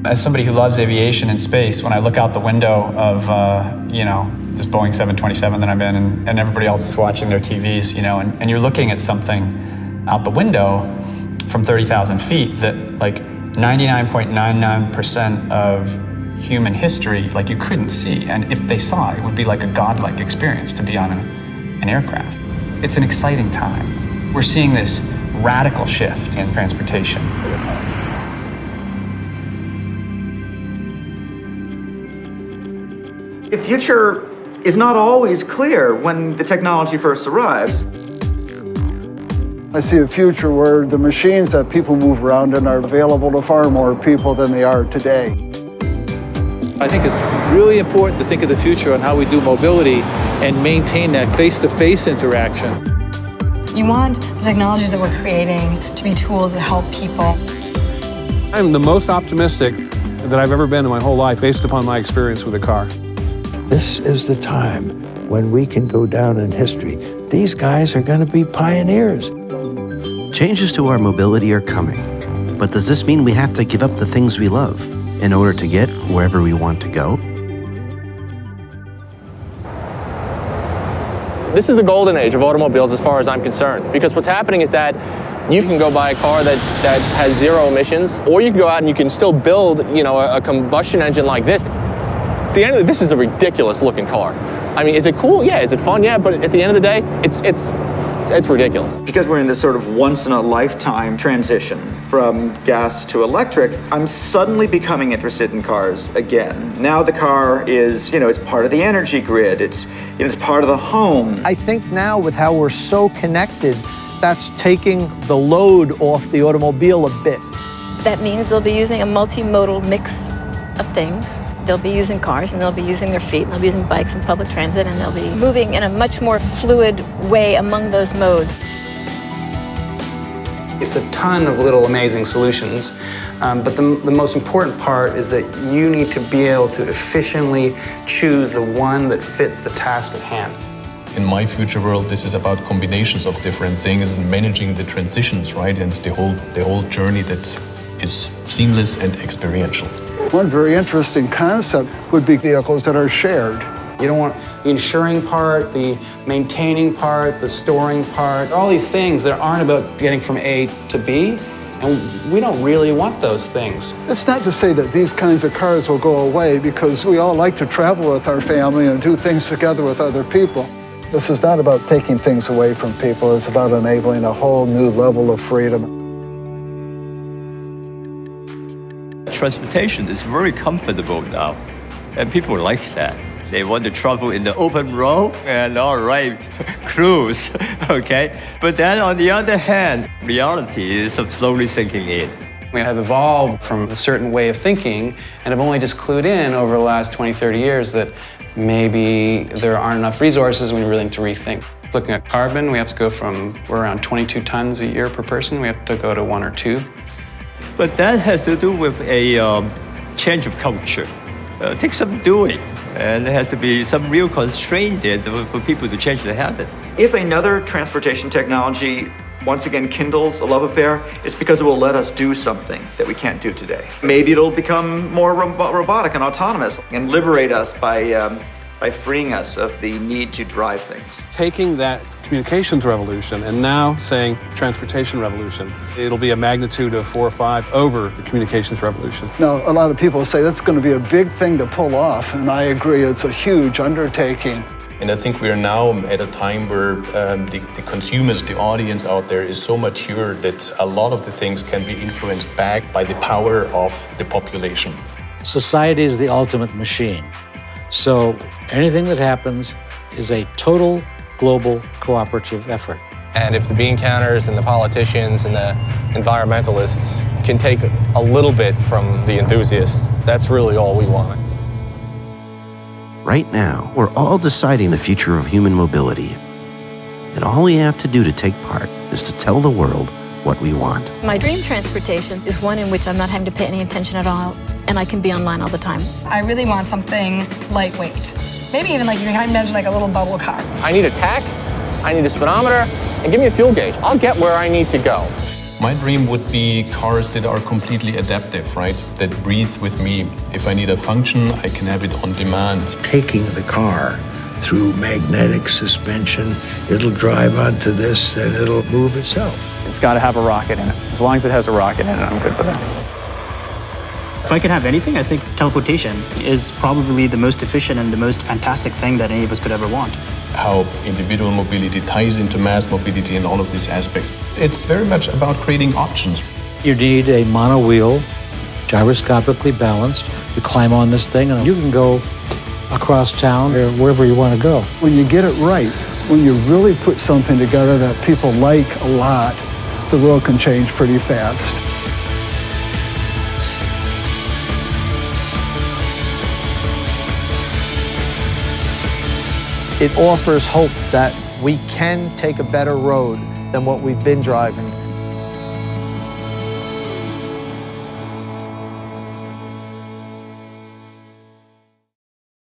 As somebody who loves aviation and space, when I look out the window of, this Boeing 727 that I'm in, and everybody else is watching their TVs, and you're looking at something out the window from 30,000 feet that, like, 99.99% of human history, like, you couldn't see. And if they saw it, it would be like a godlike experience to be on an aircraft. It's an exciting time. We're seeing this radical shift in transportation. The future is not always clear when the technology first arrives. I see a future where the machines that people move around in are available to far more people than they are today. I think it's really important to think of the future on how we do mobility and maintain that face-to-face interaction. You want the technologies that we're creating to be tools that help people. I'm the most optimistic that I've ever been in my whole life based upon my experience with a car. This is the time when we can go down in history. These guys are going to be pioneers. Changes to our mobility are coming, but does this mean we have to give up the things we love in order to get wherever we want to go? This is the golden age of automobiles as far as I'm concerned, because what's happening is that you can go buy a car that has zero emissions, or you can go out and you can still build, a combustion engine like this. At the end of the day, this is a ridiculous looking car. I mean, is it cool? Yeah. Is it fun? Yeah. But at the end of the day, it's ridiculous. Because we're in this sort of once-in-a-lifetime transition from gas to electric, I'm suddenly becoming interested in cars again. Now the car is, it's part of the energy grid. It's part of the home. I think now with how we're so connected, that's taking the load off the automobile a bit. That means they'll be using a multimodal mix of things. They'll be using cars, and they'll be using their feet, and they'll be using bikes and public transit, and they'll be moving in a much more fluid way among those modes. It's a ton of little amazing solutions, but the most important part is that you need to be able to efficiently choose the one that fits the task at hand. In my future world, this is about combinations of different things and managing the transitions, right? And the whole journey that is seamless and experiential. One very interesting concept would be vehicles that are shared. You don't want the insuring part, the maintaining part, the storing part, all these things that aren't about getting from A to B, and we don't really want those things. It's not to say that these kinds of cars will go away, because we all like to travel with our family and do things together with other people. This is not about taking things away from people, it's about enabling a whole new level of freedom. Transportation is very comfortable now, and people like that. They want to travel in the open road and all right, cruise, okay? But then on the other hand, reality is slowly sinking in. We have evolved from a certain way of thinking and have only just clued in over the last 20, 30 years that maybe there aren't enough resources and we really need to rethink. Looking at carbon, we have to go from, we're around 22 tons a year per person, we have to go to 1 or 2. But that has to do with a change of culture. It takes some doing, and there has to be some real constraint there for people to change their habit. If another transportation technology once again kindles a love affair, it's because it will let us do something that we can't do today. Maybe it'll become more robotic and autonomous and liberate us by freeing us of the need to drive things. Taking that communications revolution and now saying transportation revolution, it'll be a magnitude of 4 or 5 over the communications revolution. Now, a lot of people say that's going to be a big thing to pull off, and I agree, it's a huge undertaking. And I think we are now at a time where the consumers, the audience out there is so mature that a lot of the things can be influenced back by the power of the population. Society is the ultimate machine. So anything that happens is a total global cooperative effort. And if the bean counters and the politicians and the environmentalists can take a little bit from the enthusiasts, that's really all we want. Right now, we're all deciding the future of human mobility. And all we have to do to take part is to tell the world what we want. My dream transportation is one in which I'm not having to pay any attention at all, and I can be online all the time. I really want something lightweight. Maybe even like you can imagine like a little bubble car. I need a tach, I need a speedometer, and give me a fuel gauge. I'll get where I need to go. My dream would be cars that are completely adaptive, right? That breathe with me. If I need a function, I can have it on demand. Taking the car through magnetic suspension, it'll drive onto this and it'll move itself. It's got to have a rocket in it. As long as it has a rocket in it, I'm good with it. If I could have anything, I think teleportation is probably the most efficient and the most fantastic thing that any of us could ever want. How individual mobility ties into mass mobility and all of these aspects. It's very much about creating options. You need a monowheel, gyroscopically balanced. You climb on this thing and you can go across town or wherever you want to go. When you get it right, when you really put something together that people like a lot, the world can change pretty fast. It offers hope that we can take a better road than what we've been driving.